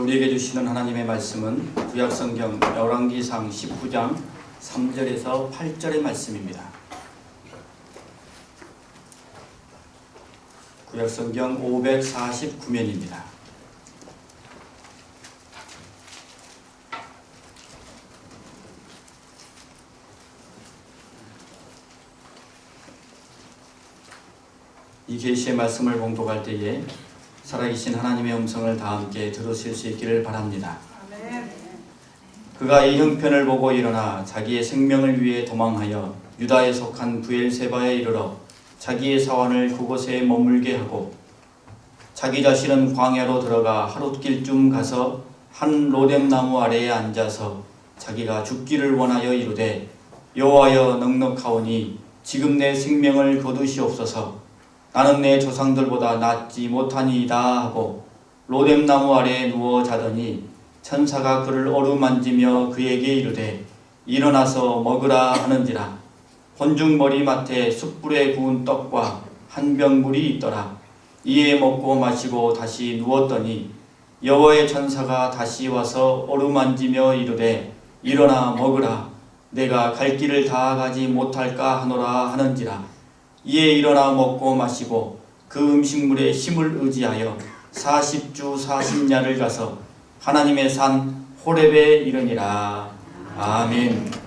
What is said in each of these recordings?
우리에게 주시는 하나님의 말씀은 구약성경 열왕기상 19장 3절에서 8절의 말씀입니다. 구약성경 549면입니다. 이 계시의 말씀을 봉독할 때에 살아계신 하나님의 음성을 다 함께 들으실 수 있기를 바랍니다. 아멘. 그가 이 형편을 보고 일어나 자기의 생명을 위해 도망하여 유다에 속한 브엘세바에 이르러 자기의 사환을 그곳에 머물게 하고 자기 자신은 광야로 들어가 하룻길쯤 가서 한 로뎀나무 아래에 앉아서 자기가 죽기를 원하여 이르되 여호와여 넉넉하오니 지금 내 생명을 거두시옵소서. 나는 내 조상들보다 낫지 못하니이다 하고 로뎀나무 아래에 누워 자더니 천사가 그를 어루만지며 그에게 이르되 일어나서 먹으라 하는지라. 본중 머리맡에 숯불에 구운 떡과 한 병 물이 있더라. 이에 먹고 마시고 다시 누웠더니 여호와의 천사가 다시 와서 어루만지며 이르되 일어나 먹으라. 내가 갈 길을 다 가지 못할까 하노라 하는지라. 이에 일어나 먹고 마시고 그 음식물에 힘을 의지하여 40주 40야를 가서 하나님의 산 호렙에 이르니라. 아멘.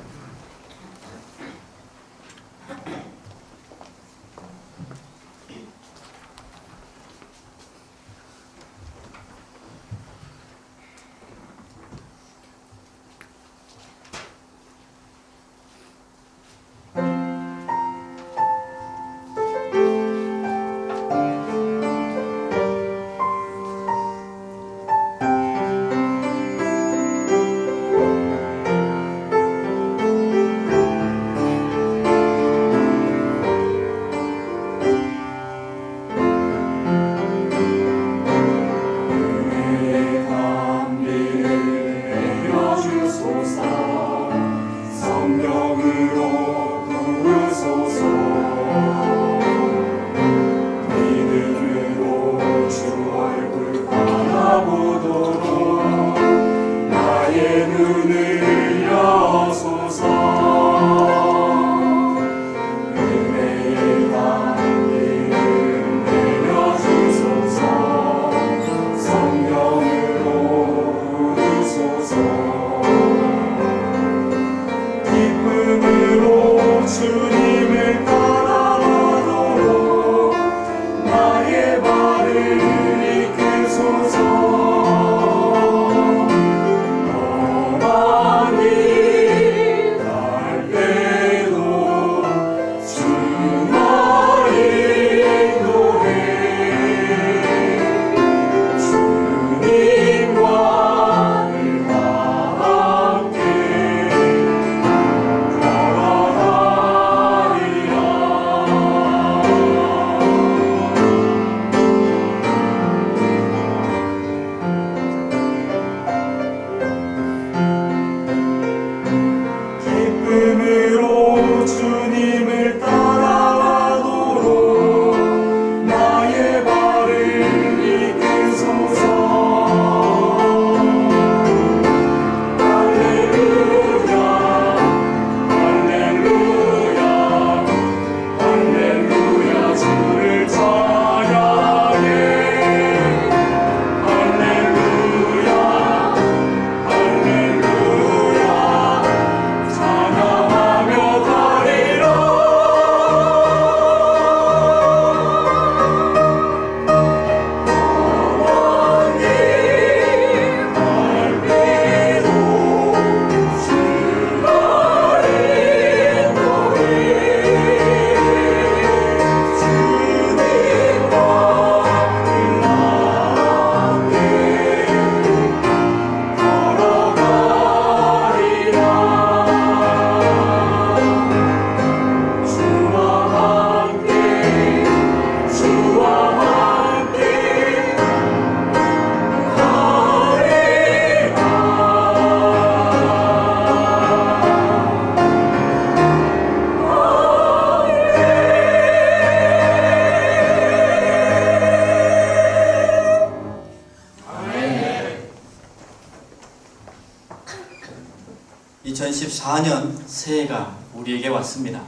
2014년 새해가 우리에게 왔습니다.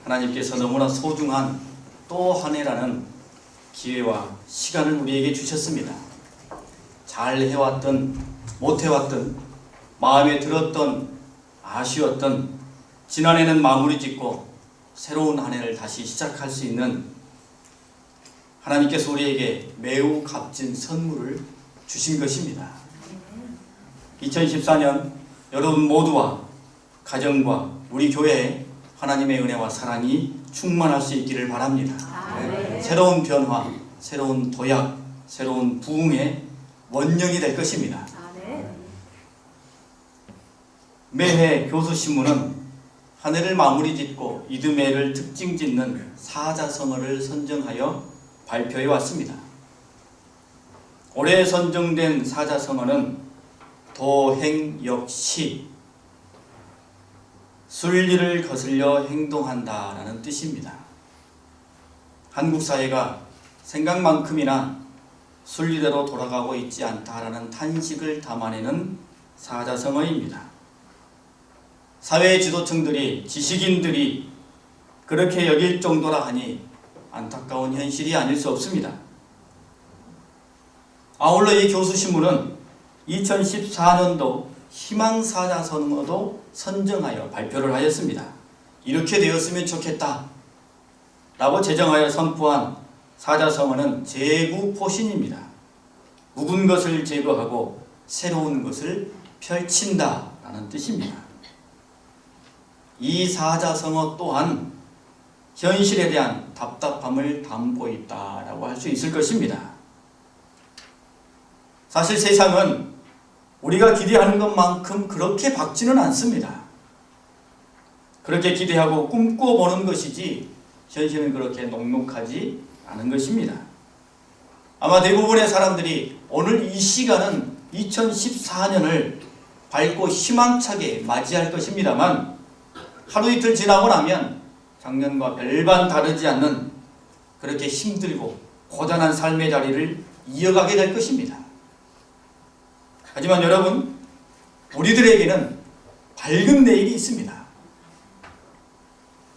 하나님께서 너무나 소중한 또 한 해라는 기회와 시간을 우리에게 주셨습니다. 잘 해왔던 못해왔던 마음에 들었던 아쉬웠던 지난해는 마무리 짓고 새로운 한 해를 다시 시작할 수 있는 하나님께서 우리에게 매우 값진 선물을 주신 것입니다. 2014년 여러분 모두와 가정과 우리 교회에 하나님의 은혜와 사랑이 충만할 수 있기를 바랍니다. 새로운 변화, 새로운 도약, 새로운 부흥의 원령이 될 것입니다. 매해 교수신문은 한 해를 마무리 짓고 이듬해를 특징 짓는 사자성어를 선정하여 발표해 왔습니다. 올해 선정된 사자성어는 도행역시, 순리를 거슬려 행동한다 라는 뜻입니다. 한국 사회가 생각만큼이나 순리대로 돌아가고 있지 않다라는 탄식을 담아내는 사자성어입니다. 사회 지도층들이, 지식인들이 그렇게 여길 정도라 하니 안타까운 현실이 아닐 수 없습니다. 아울러 이 교수신문은 2014년도 희망사자성어도 선정하여 발표를 하였습니다. 이렇게 되었으면 좋겠다 라고 제정하여 선포한 사자성어는 제구포신입니다. 묵은 것을 제거하고 새로운 것을 펼친다 라는 뜻입니다. 이 사자성어 또한 현실에 대한 답답함을 담고 있다라고 할 수 있을 것입니다. 사실 세상은 우리가 기대하는 것만큼 그렇게 밝지는 않습니다. 그렇게 기대하고 꿈꿔보는 것이지 현실은 그렇게 녹록하지 않은 것입니다. 아마 대부분의 사람들이 오늘 이 시간은 2014년을 밝고 희망차게 맞이할 것입니다만 하루 이틀 지나고 나면 작년과 별반 다르지 않는 그렇게 힘들고 고단한 삶의 자리를 이어가게 될 것입니다. 하지만 여러분, 우리들에게는 밝은 내일이 있습니다.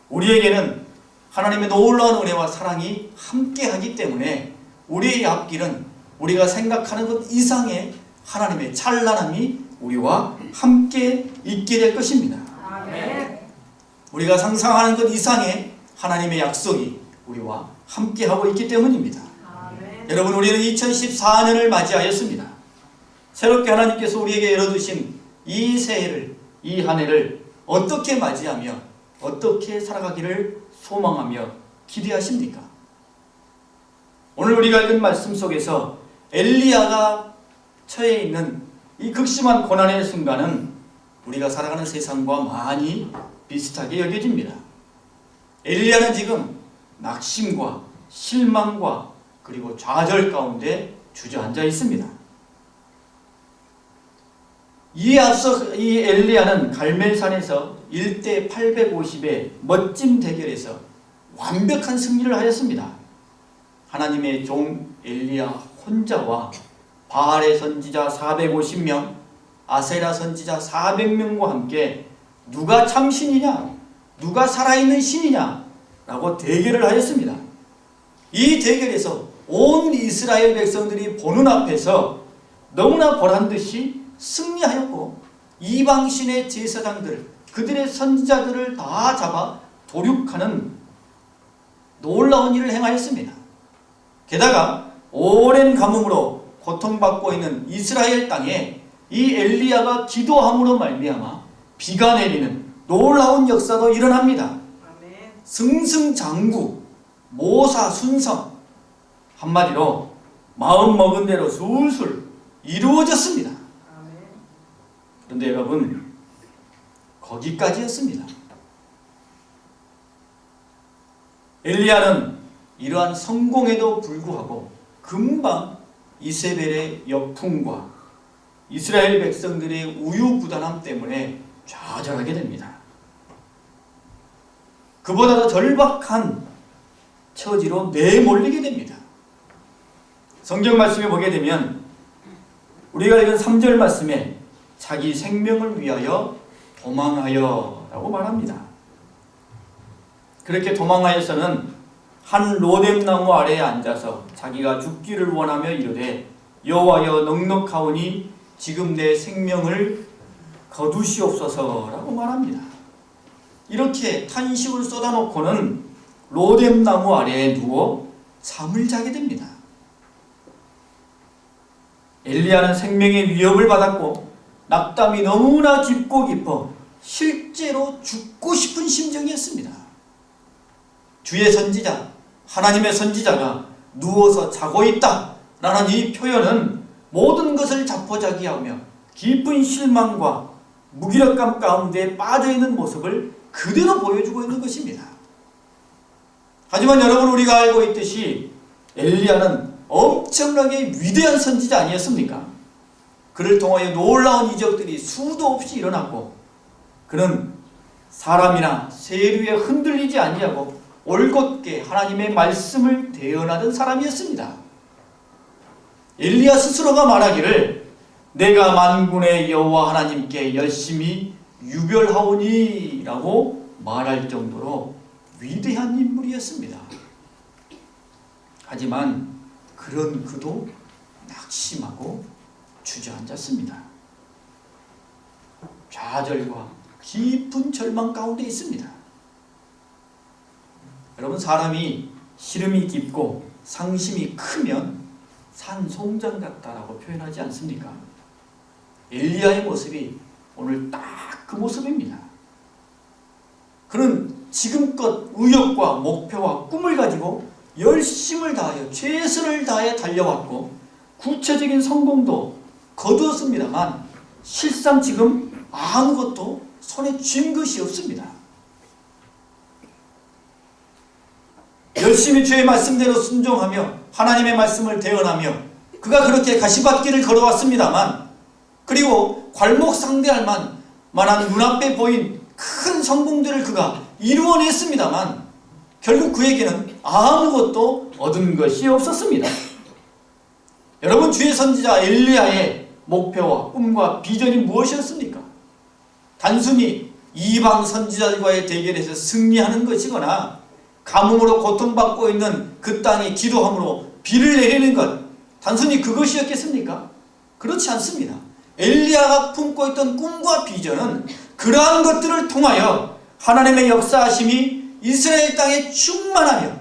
우리에게는 하나님의 놀라운 은혜와 사랑이 함께하기 때문에 우리의 앞길은 우리가 생각하는 것 이상의 하나님의 찬란함이 우리와 함께 있게 될 것입니다. 아멘. 우리가 상상하는 것 이상의 하나님의 약속이 우리와 함께하고 있기 때문입니다. 아멘. 여러분, 우리는 2014년을 맞이하였습니다. 새롭게 하나님께서 우리에게 열어두신 이 새해를, 이 한 해를 어떻게 맞이하며 어떻게 살아가기를 소망하며 기대하십니까? 오늘 우리가 읽은 말씀 속에서 엘리야가 처해 있는 이 극심한 고난의 순간은 우리가 살아가는 세상과 많이 비슷하게 여겨집니다. 엘리야는 지금 낙심과 실망과 그리고 좌절 가운데 주저앉아 있습니다. 이에 앞서 이 엘리야는 갈멜산에서 1대 850의 멋진 대결에서 완벽한 승리를 하였습니다. 하나님의 종 엘리야 혼자와 바알의 선지자 450명, 아세라 선지자 400명과 함께 누가 참신이냐, 누가 살아있는 신이냐 라고 대결을 하였습니다. 이 대결에서 온 이스라엘 백성들이 보는 앞에서 너무나 보란듯이 승리하였고 이방신의 제사장들, 그들의 선지자들을 다 잡아 도륙하는 놀라운 일을 행하였습니다. 게다가 오랜 가뭄으로 고통받고 있는 이스라엘 땅에 이 엘리야가 기도함으로 말미암아 비가 내리는 놀라운 역사도 일어납니다. 승승장구, 모사순성, 한마디로 마음 먹은 대로 술술 이루어졌습니다. 그런데 여러분, 거기까지였습니다. 엘리야는 이러한 성공에도 불구하고 금방 이세벨의 역풍과 이스라엘 백성들의 우유부단함 때문에 좌절하게 됩니다. 그보다 더 절박한 처지로 내몰리게 됩니다. 성경 말씀에 보게 되면 우리가 읽은 3절 말씀에 자기 생명을 위하여 도망하여 라고 말합니다. 그렇게 도망하여서는 한 로뎀나무 아래에 앉아서 자기가 죽기를 원하며 이르되 여호와여 넉넉하오니 지금 내 생명을 거두시옵소서라고 말합니다. 이렇게 탄식을 쏟아놓고는 로뎀나무 아래에 누워 잠을 자게 됩니다. 엘리야는 생명의 위협을 받았고 낙담이 너무나 깊고 깊어 실제로 죽고 싶은 심정이었습니다. 주의 선지자, 하나님의 선지자가 누워서 자고 있다 라는 이 표현은 모든 것을 자포자기하며 깊은 실망과 무기력감 가운데 빠져있는 모습을 그대로 보여주고 있는 것입니다. 하지만 여러분, 우리가 알고 있듯이 엘리야는 엄청나게 위대한 선지자 아니었습니까? 그를 통하여 놀라운 이적들이 수도 없이 일어났고 그는 사람이나 세류에 흔들리지 아니하고 올곧게 하나님의 말씀을 대언하던 사람이었습니다. 엘리야 스스로가 말하기를 내가 만군의 여호와 하나님께 열심히 유별하오니 라고 말할 정도로 위대한 인물이었습니다. 하지만 그런 그도 낙심하고 주저앉았습니다. 좌절과 깊은 절망 가운데 있습니다. 여러분, 사람이 시름이 깊고 상심이 크면 산송장 같다라고 표현하지 않습니까? 엘리야의 모습이 오늘 딱 그 모습입니다. 그는 지금껏 의욕과 목표와 꿈을 가지고 열심을 다하여 최선을 다해 달려왔고 구체적인 성공도 거두었습니다만 실상 지금 아무것도 손에 쥔 것이 없습니다. 열심히 주의 말씀대로 순종하며 하나님의 말씀을 대언하며 그가 그렇게 가시밭길을 걸어왔습니다만, 그리고 괄목상대할 만한 눈앞에 보인 큰 성공들을 그가 이루어냈습니다만 결국 그에게는 아무것도 얻은 것이 없었습니다. 여러분, 주의 선지자 엘리야의 목표와 꿈과 비전이 무엇이었습니까? 단순히 이방 선지자들과의 대결에서 승리하는 것이거나 가뭄으로 고통받고 있는 그 땅에 기도함으로 비를 내리는 것, 단순히 그것이었겠습니까? 그렇지 않습니다. 엘리야가 품고 있던 꿈과 비전은 그러한 것들을 통하여 하나님의 역사하심이 이스라엘 땅에 충만하며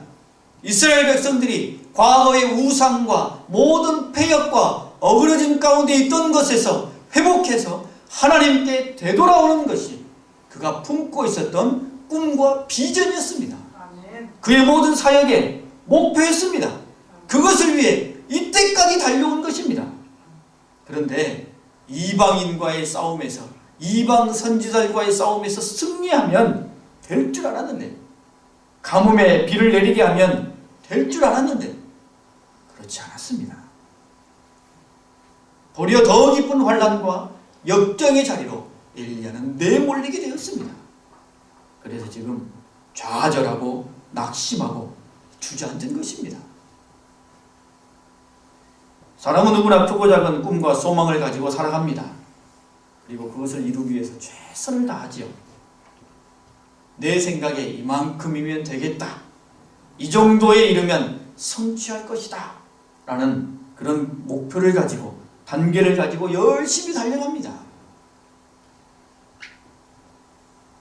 이스라엘 백성들이 과거의 우상과 모든 패역과 어그러짐 가운데 있던 것에서 회복해서 하나님께 되돌아오는 것이 그가 품고 있었던 꿈과 비전이었습니다. 그의 모든 사역의 목표였습니다. 그것을 위해 이때까지 달려온 것입니다. 그런데 이방인과의 싸움에서, 이방 선지자들과의 싸움에서 승리하면 될 줄 알았는데, 가뭄에 비를 내리게 하면 될 줄 알았는데 그렇지 않았습니다. 도리어 더 깊은 환난과 역경의 자리로 엘리야는 내몰리게 되었습니다. 그래서 지금 좌절하고 낙심하고 주저앉은 것입니다. 사람은 누구나 크고 작은 꿈과 소망을 가지고 살아갑니다. 그리고 그것을 이루기 위해서 최선을 다하지요. 내 생각에 이만큼이면 되겠다, 이 정도에 이르면 성취할 것이다 라는 그런 목표를 가지고, 단계를 가지고 열심히 달려갑니다.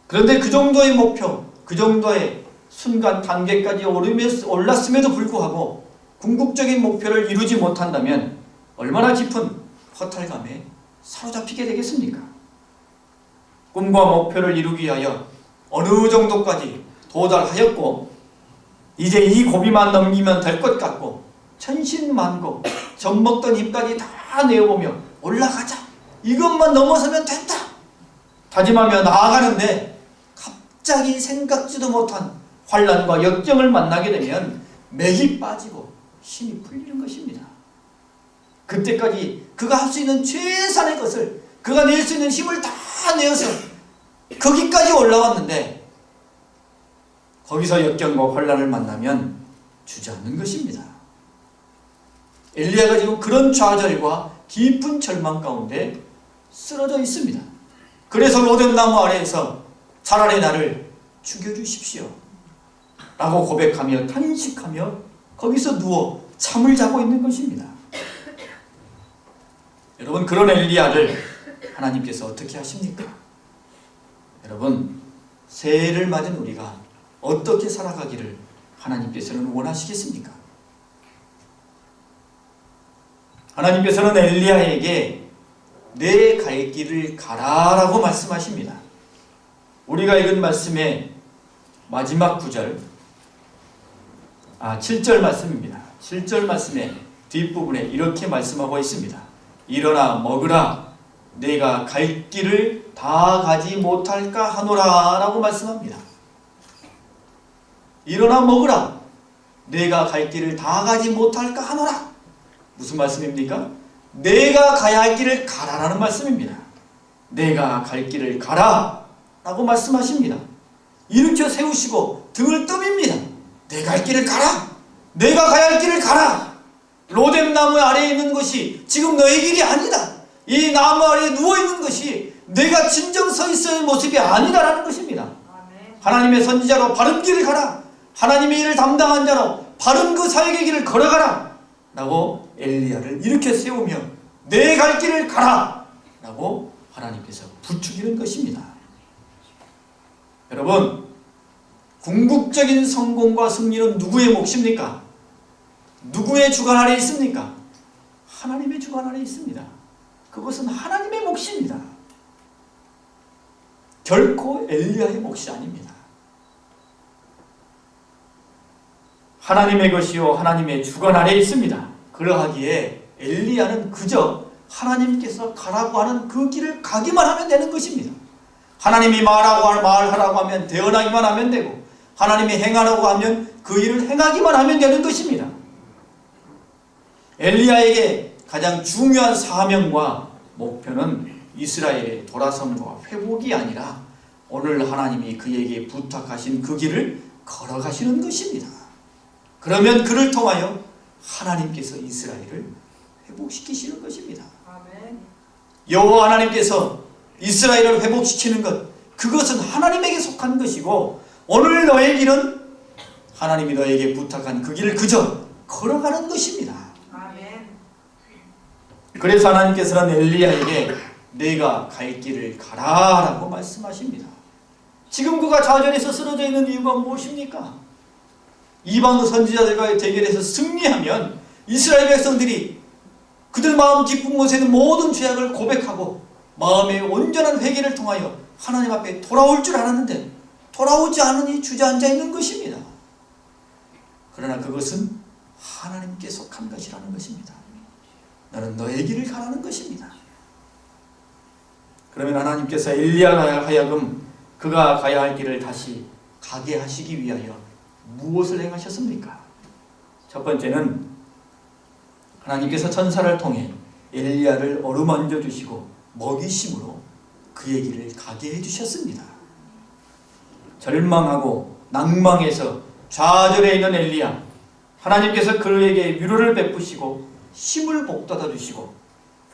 그런데 그 정도의 목표, 그 정도의 순간 단계까지 올랐음에도 불구하고 궁극적인 목표를 이루지 못한다면 얼마나 깊은 허탈감에 사로잡히게 되겠습니까? 꿈과 목표를 이루기 위하여 어느 정도까지 도달하였고 이제 이 고비만 넘기면 될 것 같고 천신만고 젖먹던 힘까지 다 내어보며 올라가자, 이것만 넘어서면 된다 다짐하며 나아가는데 갑자기 생각지도 못한 환난과 역경을 만나게 되면 맥이 빠지고 힘이 풀리는 것입니다. 그때까지 그가 할 수 있는 최선의 것을, 그가 낼 수 있는 힘을 다 내어서 거기까지 올라왔는데 거기서 역경과 환난을 만나면 주저앉는 것입니다. 엘리야가 지금 그런 좌절과 깊은 절망 가운데 쓰러져 있습니다. 그래서 로뎀나무 아래에서 차라리 나를 죽여주십시오 라고 고백하며 탄식하며 거기서 누워 잠을 자고 있는 것입니다. 여러분, 그런 엘리야를 하나님께서 어떻게 하십니까? 여러분, 새해를 맞은 우리가 어떻게 살아가기를 하나님께서는 원하시겠습니까? 하나님께서는 엘리야에게 내 갈 길을 가라라고 말씀하십니다. 우리가 읽은 말씀의 마지막 구절, 7절 말씀입니다. 7절 말씀의 뒷부분에 이렇게 말씀하고 있습니다. 일어나 먹으라, 내가 갈 길을 다 가지 못할까 하노라 라고 말씀합니다. 일어나 먹으라, 내가 갈 길을 다 가지 못할까 하노라. 무슨 말씀입니까? 내가 가야 할 길을 가라라는 말씀입니다. 내가 갈 길을 가라 라고 말씀하십니다. 일으켜 세우시고 등을 떠밉니다. 내가 갈 길을 가라, 내가 가야 할 길을 가라. 로뎀나무 아래에 있는 것이 지금 너의 길이 아니다. 이 나무 아래에 누워있는 것이 내가 진정 서 있어야 할 모습이 아니다라는 것입니다. 하나님의 선지자로 바른 길을 가라, 하나님의 일을 담당한 자로 바른 그 사역의 길을 걸어가라 라고 엘리야를 일으켜 세우며 내 갈 길을 가라 라고 하나님께서 부추기는 것입니다. 여러분, 궁극적인 성공과 승리는 누구의 몫입니까? 누구의 주관 아래 있습니까? 하나님의 주관 아래 있습니다. 그것은 하나님의 몫입니다. 결코 엘리야의 몫이 아닙니다. 하나님의 것이요 하나님의 주관 아래 있습니다. 그러하기에 엘리야는 그저 하나님께서 가라고 하는 그 길을 가기만 하면 되는 것입니다. 하나님이 말하라고 하면 대언하기만 하면 되고, 하나님이 행하라고 하면 그 일을 행하기만 하면 되는 것입니다. 엘리야에게 가장 중요한 사명과 목표는 이스라엘의 돌아섬과 회복이 아니라 오늘 하나님이 그에게 부탁하신 그 길을 걸어가시는 것입니다. 그러면 그를 통하여 하나님께서 이스라엘을 회복시키시는 것입니다. 여호와 하나님께서 이스라엘을 회복시키는 것, 그것은 하나님에게 속한 것이고, 오늘 너의 길은 하나님이 너에게 부탁한 그 길을 그저 걸어가는 것입니다. 그래서 하나님께서는 엘리야에게 내가 갈 길을 가라라고 말씀하십니다. 지금 그가 좌절해서 쓰러져 있는 이유가 무엇입니까? 이방 선지자들과의 대결에서 승리하면 이스라엘 백성들이 그들 마음 깊은 곳에 있는 모든 죄악을 고백하고 마음의 온전한 회개를 통하여 하나님 앞에 돌아올 줄 알았는데 돌아오지 않으니 주저앉아 있는 것입니다. 그러나 그것은 하나님께 속한 것이라는 것입니다. 너는 너의 길을 가라는 것입니다. 그러면 하나님께서 엘리야가 하여금 그가 가야 할 길을 다시 가게 하시기 위하여 무엇을 행하셨습니까? 첫 번째는 하나님께서 천사를 통해 엘리야를 어루만져 주시고 먹이심으로 그의 길을 가게 해주셨습니다. 절망하고 낭망해서 좌절해 있는 엘리야, 하나님께서 그에게 위로를 베푸시고 힘을 복돋아 주시고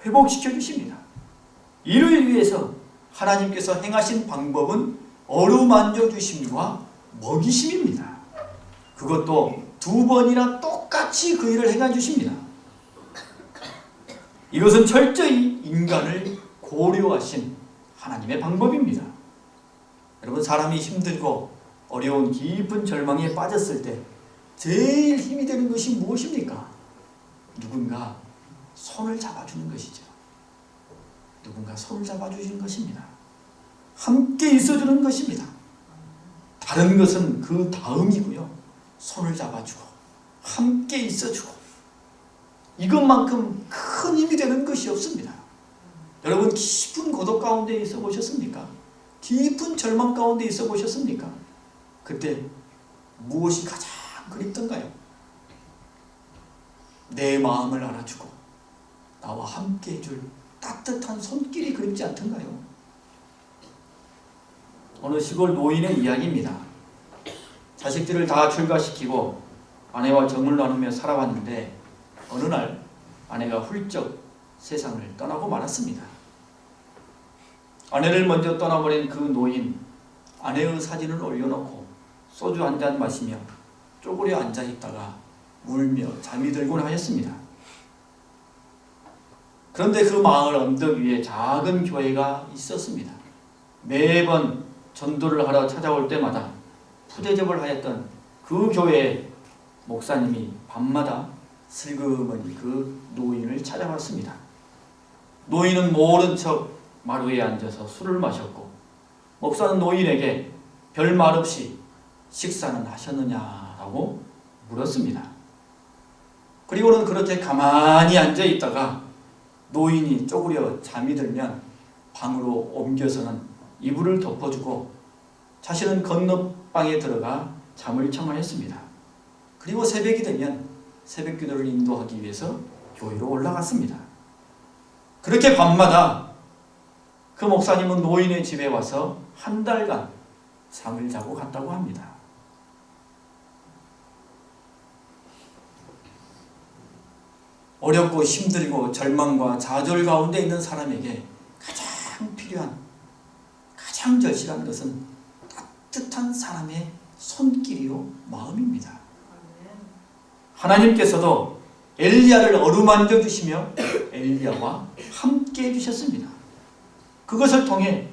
회복시켜 주십니다. 이를 위해서 하나님께서 행하신 방법은 어루만져 주심과 먹이심입니다. 그것도 2번이나 똑같이 그 일을 행해 주십니다. 이것은 철저히 인간을 고려하신 하나님의 방법입니다. 여러분, 사람이 힘들고 어려운 깊은 절망에 빠졌을 때 제일 힘이 되는 것이 무엇입니까? 누군가 손을 잡아주는 것이죠. 누군가 손을 잡아주시는 것입니다. 함께 있어주는 것입니다. 다른 것은 그 다음이고요. 손을 잡아주고 함께 있어주고 이것만큼 큰 힘이 되는 것이 없습니다. 여러분, 깊은 고독 가운데 있어 보셨습니까? 깊은 절망 가운데 있어 보셨습니까? 그때 무엇이 가장 그립던가요? 내 마음을 알아주고 나와 함께 해줄 따뜻한 손길이 그립지 않던가요? 어느 시골 노인의 이야기입니다. 자식들을 다 출가시키고 아내와 정을 나누며 살아왔는데 어느 날 아내가 훌쩍 세상을 떠나고 말았습니다. 아내를 먼저 떠나버린 그 노인, 아내의 사진을 올려놓고 소주 한 잔 마시며 쪼그려 앉아있다가 울며 잠이 들곤 하였습니다. 그런데 그 마을 언덕 위에 작은 교회가 있었습니다. 매번 전도를 하러 찾아올 때마다 푸대접을 하였던 그 교회의 목사님이 밤마다 슬그머니 그 노인을 찾아왔습니다. 노인은 모른 척 마루에 앉아서 술을 마셨고, 목사는 노인에게 별말 없이 식사는 하셨느냐라고 물었습니다. 그리고는 그렇게 가만히 앉아 있다가 노인이 쪼그려 잠이 들면 방으로 옮겨서는 이불을 덮어주고 자신은 건너방에 들어가 잠을 청하였습니다. 그리고 새벽이 되면 새벽 기도를 인도하기 위해서 교회로 올라갔습니다. 그렇게 밤마다 그 목사님은 노인의 집에 와서 한 달간 잠을 자고 갔다고 합니다. 어렵고 힘들고 절망과 좌절 가운데 있는 사람에게 가장 필요한, 가장 절실한 것은 따뜻한 사람의 손길이요 마음입니다. 하나님께서도 엘리야를 어루만져 주시며 엘리야와 함께 해주셨습니다. 그것을 통해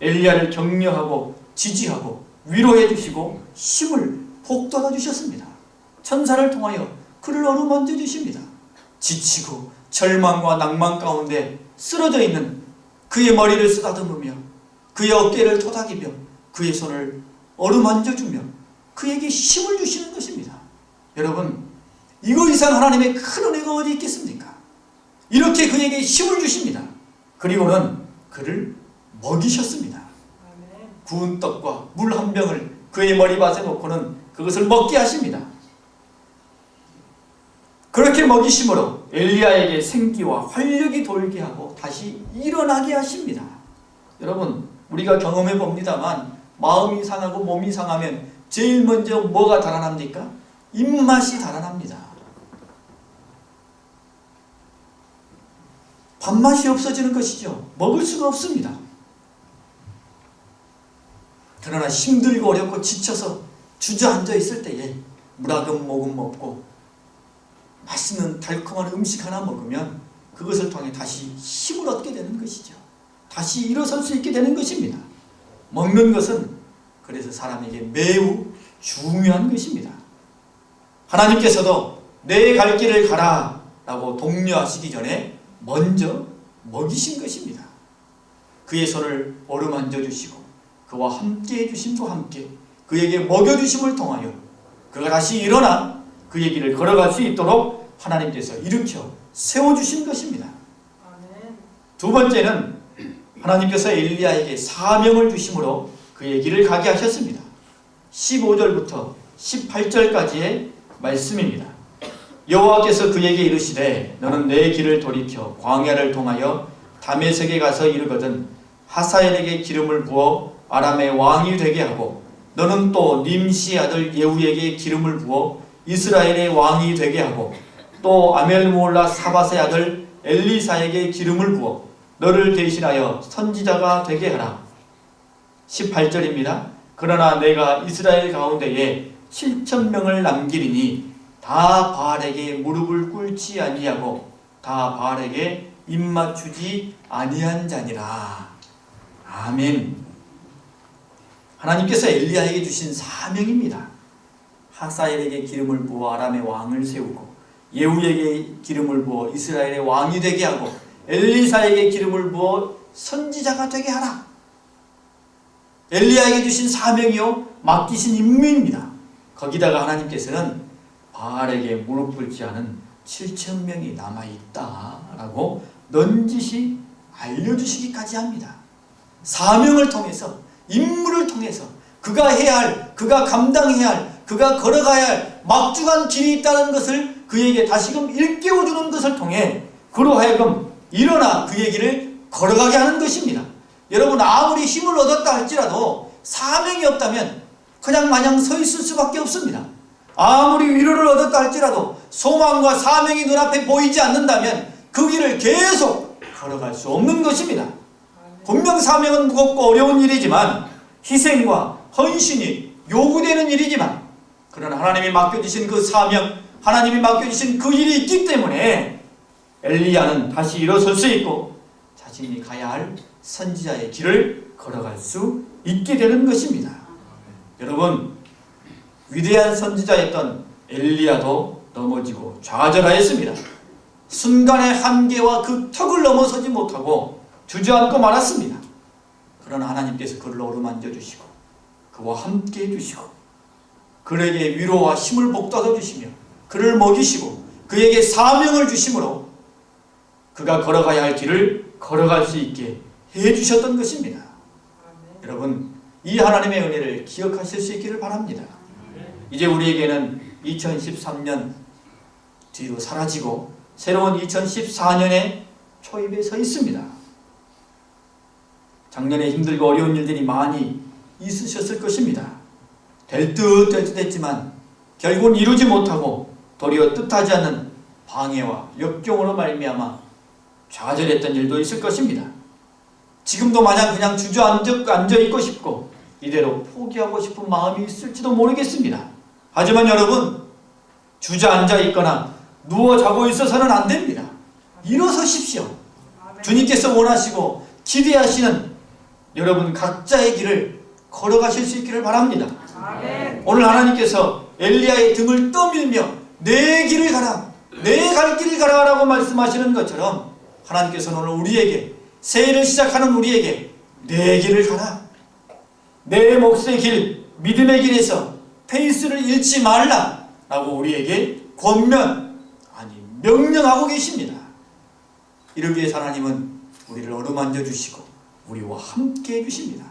엘리야를 격려하고 지지하고 위로해 주시고 힘을 북돋아 주셨습니다. 천사를 통하여 그를 어루만져 주십니다. 지치고 절망과 낭만 가운데 쓰러져 있는 그의 머리를 쓰다듬으며 그의 어깨를 토닥이며 그의 손을 어루만져 주며 그에게 힘을 주시는 것입니다. 여러분, 이거 이상 하나님의 큰 은혜가 어디 있겠습니까? 이렇게 그에게 힘을 주십니다. 그리고는 그를 먹이셨습니다. 구운 떡과 물 한 병을 그의 머리밭에 놓고는 그것을 먹게 하십니다. 그렇게 먹이심으로 엘리야에게 생기와 활력이 돌게 하고 다시 일어나게 하십니다. 여러분, 우리가 경험해 봅니다만 마음이 상하고 몸이 상하면 제일 먼저 뭐가 달아납니까? 입맛이 달아납니다. 밥맛이 없어지는 것이죠. 먹을 수가 없습니다. 그러나 힘들고 어렵고 지쳐서 주저앉아 있을 때에 무라금 모금 먹고 맛있는 달콤한 음식 하나 먹으면 그것을 통해 다시 힘을 얻게 되는 것이죠. 다시 일어설 수 있게 되는 것입니다. 먹는 것은 그래서 사람에게 매우 중요한 것입니다. 하나님께서도 내 갈 길을 가라 라고 독려하시기 전에 먼저 먹이신 것입니다. 그의 손을 어루만져 주시고 그와 함께 해주심과 함께 그에게 먹여주심을 통하여 그가 다시 일어나 그의 길을 걸어갈 수 있도록 하나님께서 일으켜 세워주신 것입니다. 두 번째는 하나님께서 엘리야에게 사명을 주심으로 그의 길을 가게 하셨습니다. 15절부터 18절까지의 말씀입니다. 여호와께서 그에게 이르시되 너는 내 길을 돌이켜 광야를 통하여 다메섹에 가서 이르거든 하사엘에게 기름을 부어 아람의 왕이 되게 하고 너는 또 님시 아들 예후에게 기름을 부어 이스라엘의 왕이 되게 하고 또 아멜무올라 사밧의 아들 엘리사에게 기름을 부어 너를 대신하여 선지자가 되게 하라. 18절입니다. 그러나 내가 이스라엘 가운데에 7,000명을 남기리니 다 바알에게 무릎을 꿇지 아니하고 다 바알에게 입맞추지 아니한 자니라. 아멘. 하나님께서 엘리야에게 주신 사명입니다. 하사엘에게 기름을 부어 아람의 왕을 세우고 예후에게 기름을 부어 이스라엘의 왕이 되게 하고 엘리사에게 기름을 부어 선지자가 되게 하라. 엘리야에게 주신 사명이요 맡기신 임무입니다. 거기다가 하나님께서는 바알에게 무릎 꿇지 않은 7,000명이 남아있다라고 넌지시 알려주시기까지 합니다. 사명을 통해서, 임무를 통해서 그가 해야 할, 그가 감당해야 할, 그가 걸어가야 할 막중한 길이 있다는 것을 그에게 다시금 일깨워주는 것을 통해 그로 하여금 일어나 그의 길을 걸어가게 하는 것입니다. 여러분, 아무리 힘을 얻었다 할지라도 사명이 없다면 그냥 마냥 서 있을 수밖에 없습니다. 아무리 위로를 얻었다 할지라도 소망과 사명이 눈앞에 보이지 않는다면 그 길을 계속 걸어갈 수 없는 것입니다. 분명 사명은 무겁고 어려운 일이지만 희생과 헌신이 요구되는 일이지만 그러나 하나님이 맡겨주신 그 사명, 하나님이 맡겨주신 그 일이 있기 때문에 엘리야는 다시 일어설 수 있고 자신이 가야 할 선지자의 길을 걸어갈 수 있게 되는 것입니다. 여러분, 위대한 선지자였던 엘리야도 넘어지고 좌절하였습니다. 순간의 한계와 그 턱을 넘어서지 못하고 주저앉고 말았습니다. 그러나 하나님께서 그를 어루만져 주시고 그와 함께 해주시고 그에게 위로와 힘을 북돋아 주시며 그를 먹이시고 그에게 사명을 주심으로 그가 걸어가야 할 길을 걸어갈 수 있게 해주셨던 것입니다. 여러분, 이 하나님의 은혜를 기억하실 수 있기를 바랍니다. 이제 우리에게는 2013년 뒤로 사라지고 새로운 2014년의 초입에 서 있습니다. 작년에 힘들고 어려운 일들이 많이 있으셨을 것입니다. 될 듯 했지만 결국은 이루지 못하고 도리어 뜻하지 않는 방해와 역경으로 말미암아 좌절했던 일도 있을 것입니다. 지금도 마냥 그냥 주저앉아 있고 싶고 이대로 포기하고 싶은 마음이 있을지도 모르겠습니다. 하지만 여러분, 주저앉아 있거나 누워 자고 있어서는 안 됩니다. 일어서십시오. 주님께서 원하시고 기대하시는 여러분 각자의 길을 걸어가실 수 있기를 바랍니다. 오늘 하나님께서 엘리야의 등을 떠밀며 내 길을 가라, 내 갈 길을 가라 라고 말씀하시는 것처럼 하나님께서는 오늘 우리에게, 새해를 시작하는 우리에게 내 길을 가라, 내 몫의 길, 믿음의 길에서 페이스를 잃지 말라 라고 우리에게 명령하고 계십니다. 이러기 위해서 하나님은 우리를 어루만져 주시고 우리와 함께 해주십니다.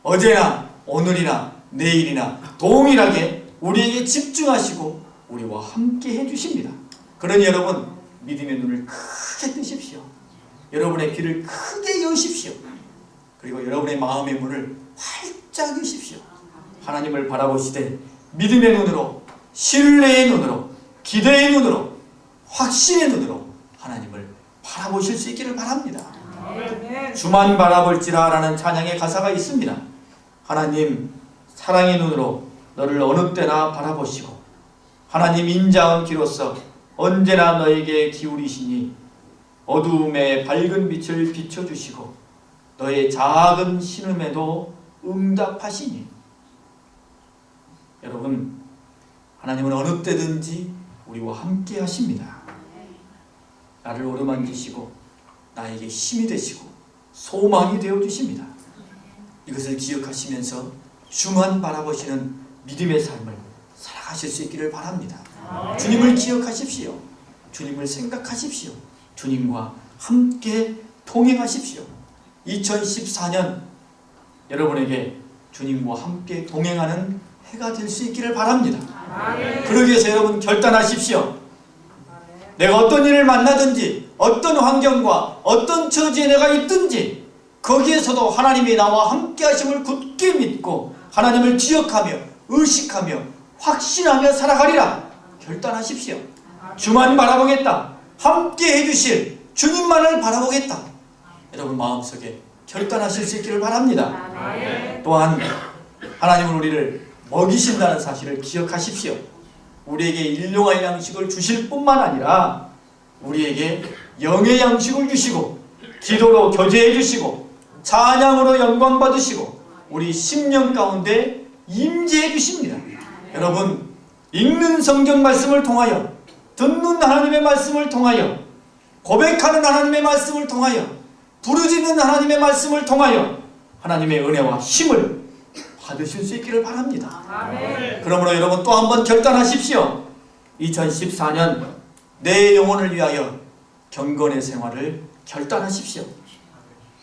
어제나 오늘이나 내일이나 동일하게 우리에게 집중하시고 우리와 함께 해주십니다. 그러니 여러분, 믿음의 눈을 크게 뜨십시오. 여러분의 귀를 크게 여십시오. 그리고 여러분의 마음의 문을 활짝 여십시오. 하나님을 바라보시되 믿음의 눈으로, 신뢰의 눈으로, 기대의 눈으로, 확신의 눈으로 하나님을 바라보실 수 있기를 바랍니다. 주만 바라볼지라 라는 찬양의 가사가 있습니다. 하나님, 사랑의 눈으로 너를 어느 때나 바라보시고 하나님 인자한 귀로서 언제나 너에게 기울이시니 어두움에 밝은 빛을 비춰주시고 너의 작은 신음에도 응답하시니. 여러분, 하나님은 어느 때든지 우리와 함께 하십니다. 나를 어루만지시고 나에게 힘이 되시고 소망이 되어주십니다. 이것을 기억하시면서 주만 바라보시는 믿음의 삶을 살아가실 수 있기를 바랍니다. 주님을 기억하십시오. 주님을 생각하십시오. 주님과 함께 동행하십시오. 2014년 여러분에게 주님과 함께 동행하는 해가 될 수 있기를 바랍니다. 그러기 위해서 여러분 결단하십시오. 내가 어떤 일을 만나든지 어떤 환경과 어떤 처지에 내가 있든지 거기에서도 하나님이 나와 함께 하심을 굳게 믿고 하나님을 기억하며 의식하며 확신하며 살아가리라 결단하십시오. 주만 바라보겠다, 함께 해주실 주님만을 바라보겠다, 여러분 마음속에 결단하실 수 있기를 바랍니다. 또한 하나님은 우리를 먹이신다는 사실을 기억하십시오. 우리에게 일용할 양식을 주실 뿐만 아니라 우리에게 영의 양식을 주시고 기도로 교제해 주시고 찬양으로 영광 받으시고 우리 심령 가운데 임재해 주십니다. 여러분, 읽는 성경 말씀을 통하여, 듣는 하나님의 말씀을 통하여, 고백하는 하나님의 말씀을 통하여, 부르짖는 하나님의 말씀을 통하여 하나님의 은혜와 힘을 받으실 수 있기를 바랍니다. 그러므로 여러분 또 한 번 결단하십시오. 2014년 내 영혼을 위하여 경건의 생활을 결단하십시오.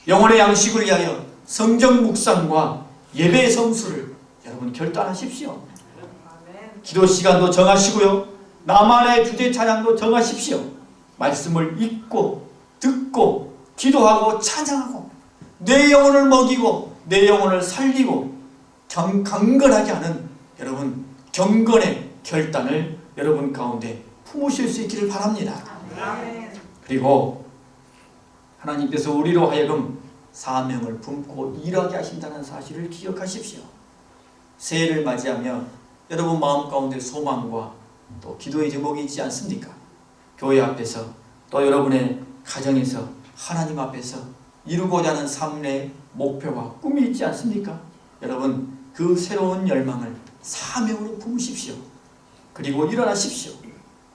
영혼의 양식을 위하여 성경 묵상과 예배의 성수를 여러분 결단하십시오. 기도 시간도 정하시고요, 나만의 주제 찬양도 정하십시오. 말씀을 읽고 듣고 기도하고 찬양하고 내 영혼을 먹이고 내 영혼을 살리고 강건하게 하는 여러분 경건의 결단을 여러분 가운데 품으실 수 있기를 바랍니다. 그리고 하나님께서 우리로 하여금 사명을 품고 일하게 하신다는 사실을 기억하십시오. 새해를 맞이하며 여러분 마음 가운데 소망과 또 기도의 제목이 있지 않습니까? 교회 앞에서 또 여러분의 가정에서 하나님 앞에서 이루고자 하는 삶의 목표와 꿈이 있지 않습니까? 여러분 그 새로운 열망을 사명으로 품으십시오. 그리고 일어나십시오.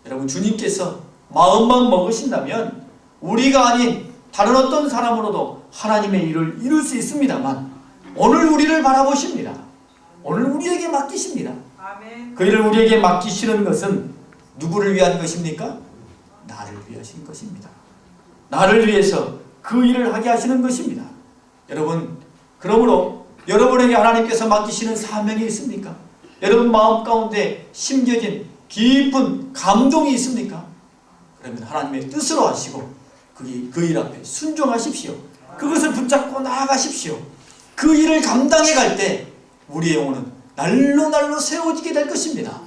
여러분 주님께서 마음만 먹으신다면 우리가 아닌 다른 어떤 사람으로도 하나님의 일을 이룰 수 있습니다만 오늘 우리를 바라보십니다. 오늘 우리에게 맡기십니다. 아멘. 그 일을 우리에게 맡기시는 것은 누구를 위한 것입니까? 나를 위하신 것입니다. 나를 위해서 그 일을 하게 하시는 것입니다. 여러분 그러므로 여러분에게 하나님께서 맡기시는 사명이 있습니까? 여러분 마음 가운데 심겨진 깊은 감동이 있습니까? 그러면 하나님의 뜻으로 하시고 그 일 앞에 순종하십시오. 그것을 붙잡고 나아가십시오. 그 일을 감당해 갈 때 우리의 영혼은 날로 세워지게 될 것입니다.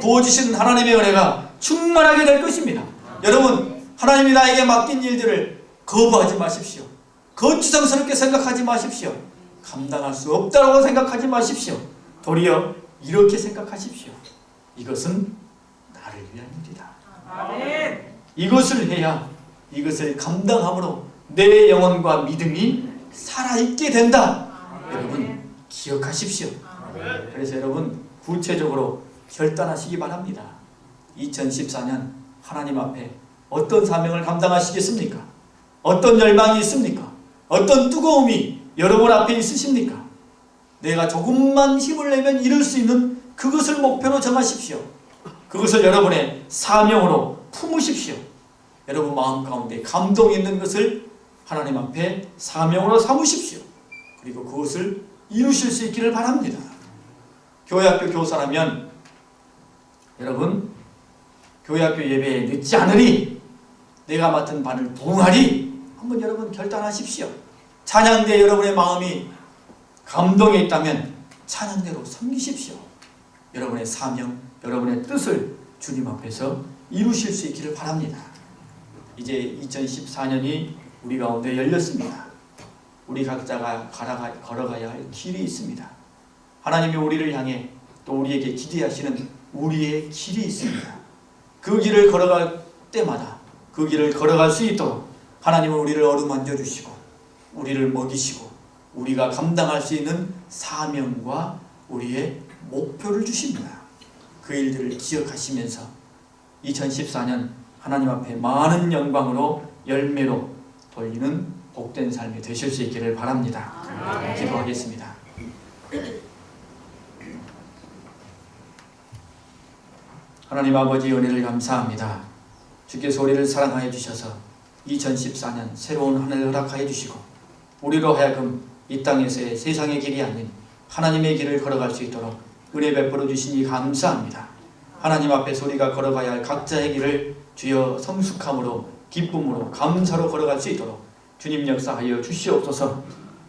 부어주시는 하나님의 은혜가 충만하게 될 것입니다. 여러분 하나님이 나에게 맡긴 일들을 거부하지 마십시오. 거추장스럽게 생각하지 마십시오. 감당할 수 없다고 생각하지 마십시오. 도리어 이렇게 생각하십시오. 이것은 나를 위한 일이다. 아멘. 이것을 해야 이것을 감당함으로 내 영혼과 믿음이 살아있게 된다. 여러분 기억하십시오. 그래서 여러분 구체적으로 결단하시기 바랍니다. 2014년 하나님 앞에 어떤 사명을 감당하시겠습니까? 어떤 열망이 있습니까? 어떤 뜨거움이 여러분 앞에 있으십니까? 내가 조금만 힘을 내면 이룰 수 있는 그것을 목표로 정하십시오. 그것을 여러분의 사명으로 품으십시오. 여러분 마음 가운데 감동이 있는 것을 하나님 앞에 사명으로 삼으십시오. 그리고 그것을 이루실 수 있기를 바랍니다. 교회학교 교사라면 여러분 교회학교 예배에 늦지 않으리, 내가 맡은 바를 부응하리, 한번 여러분 결단하십시오. 찬양대에 여러분의 마음이 감동에 있다면 찬양대로 섬기십시오. 여러분의 사명, 여러분의 뜻을 주님 앞에서 이루실 수 있기를 바랍니다. 이제 2014년이 우리 가운데 열렸습니다. 우리 각자가 걸어가야 할 길이 있습니다. 하나님이 우리를 향해 또 우리에게 기대하시는 우리의 길이 있습니다. 그 길을 걸어갈 때마다 그 길을 걸어갈 수 있도록 하나님은 우리를 어루만져 주시고 우리를 먹이시고 우리가 감당할 수 있는 사명과 우리의 목표를 주십니다. 그 일들을 기억하시면서 2014년 하나님 앞에 많은 영광으로 열매로 돌리는 복된 삶이 되실 수 있기를 바랍니다. 기도하겠습니다. 하나님 아버지 은혜를 감사합니다. 주께서 우리를 사랑하여 주셔서 2014년 새로운 한 해를 허락하여 주시고 우리로 하여금 이 땅에서의 세상의 길이 아닌 하나님의 길을 걸어갈 수 있도록 은혜 베풀어 주시니 감사합니다. 하나님 앞에 우리가 걸어가야 할 각자의 길을 주여 성숙함으로 기쁨으로 감사로 걸어갈 수 있도록 주님 역사하여 주시옵소서.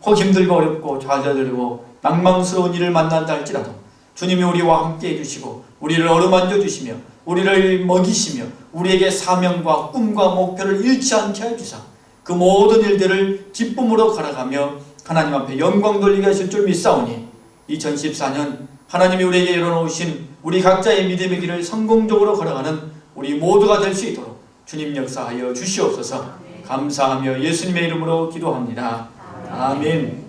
혹 힘들고 어렵고 좌절되고 낭망스러운 일을 만난다 할지라도 주님이 우리와 함께 해주시고 우리를 어루만져 주시며 우리를 먹이시며 우리에게 사명과 꿈과 목표를 잃지 않게 해주사 그 모든 일들을 기쁨으로 걸어가며 하나님 앞에 영광 돌리게 하실 줄 믿사오니 2014년 하나님이 우리에게 열어놓으신 우리 각자의 믿음의 길을 성공적으로 걸어가는 우리 모두가 될 수 있도록 주님 역사하여 주시옵소서. 감사하며 예수님의 이름으로 기도합니다. 아멘.